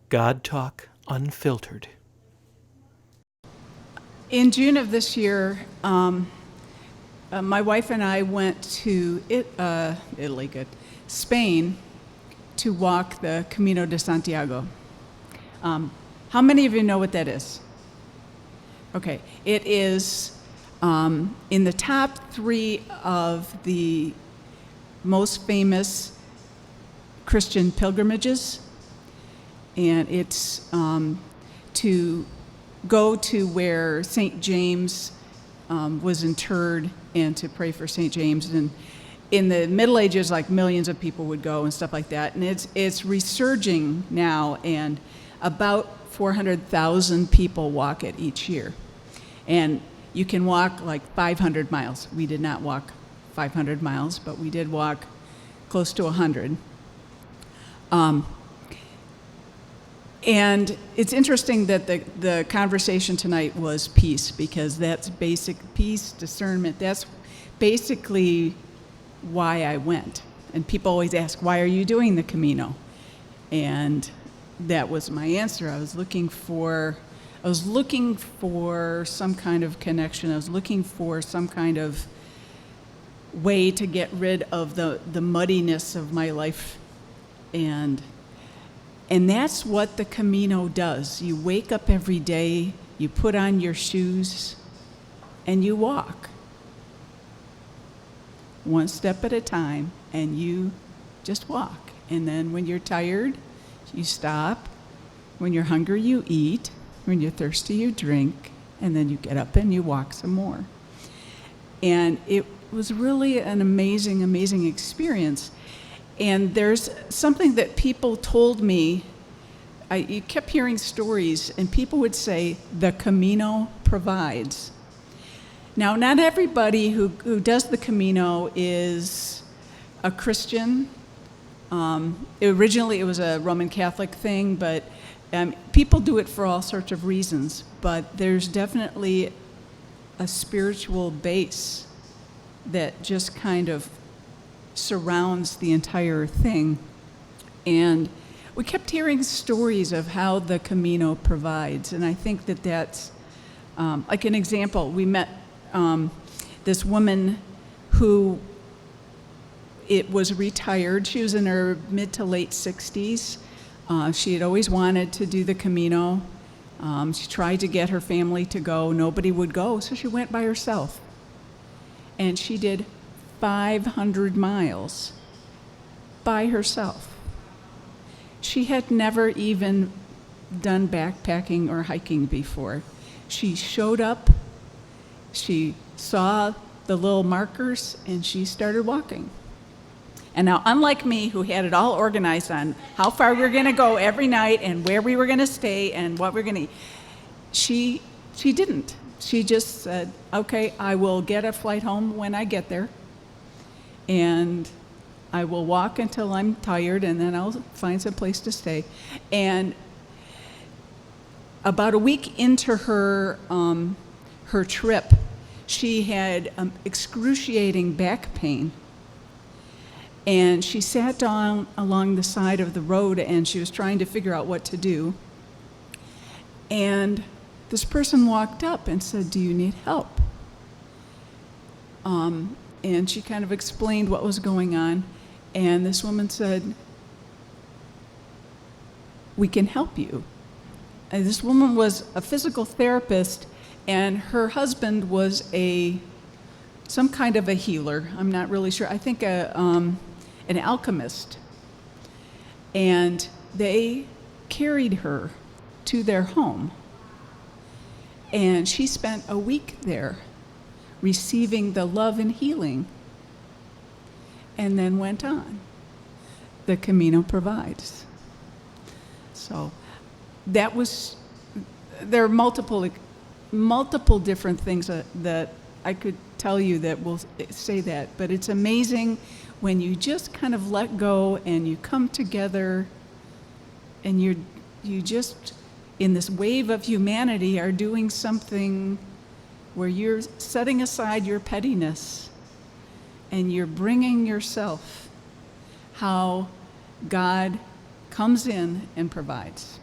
God Talk Unfiltered. In June of this year, my wife and I went to Spain, to walk the Camino de Santiago. How many of you know what that is? Okay, it is in the top 3 of the most famous Christian pilgrimages, and it's to go to where St. James was interred and to pray for St. James. And in the Middle Ages, like, millions of people would go and stuff like that. And it's resurging now, and about 400,000 people walk it each year. And you can walk like 500 miles. We did not walk 500 miles, but we did walk close to 100. And it's interesting that the conversation tonight was peace, because that's basic peace, discernment. That's basically why I went. And people always ask, why are you doing the Camino? And that was my answer. I was looking for some kind of connection. I was looking for some kind of way to get rid of the muddiness of my life. And that's what the Camino does. You wake up every day, you put on your shoes, and you walk. One step at a time, and you just walk. And then when you're tired, you stop. When you're hungry, you eat. When you're thirsty, you drink. And then you get up and you walk some more. And it was really an amazing, amazing experience. And there's something that people told me. You kept hearing stories, and people would say, the Camino provides. Now, not everybody who does the Camino is a Christian. Originally, it was a Roman Catholic thing, but people do it for all sorts of reasons. But there's definitely a spiritual base that just kind of surrounds the entire thing. And we kept hearing stories of how the Camino provides. And I think that that's, like an example, we met this woman who was retired. She was in her mid to late 60s. She had always wanted to do the Camino. She tried to get her family to go. Nobody would go, so she went by herself. And she did 500 miles by herself. She had never even done backpacking or hiking before. She showed up, she saw the little markers, and she started walking. And now, unlike me, who had it all organized on how far we were going to go every night and where we were going to stay and what we were going to eat, she didn't. She just said, okay, I will get a flight home when I get there, and I will walk until I'm tired, and then I'll find some place to stay. And about a week into her trip, she had excruciating back pain. And she sat down along the side of the road, and she was trying to figure out what to do. And this person walked up and said, do you need help? And she kind of explained what was going on. And this woman said, we can help you. And this woman was a physical therapist, and her husband was some kind of a healer. I'm not really sure. I think an alchemist. And they carried her to their home. And she spent a week there receiving the love and healing, and then went on. The Camino provides. So there are multiple different things that I could tell you that will say that, but it's amazing when you just kind of let go and you come together, and you just, in this wave of humanity, are doing something where you're setting aside your pettiness and you're bringing yourself, how God comes in and provides.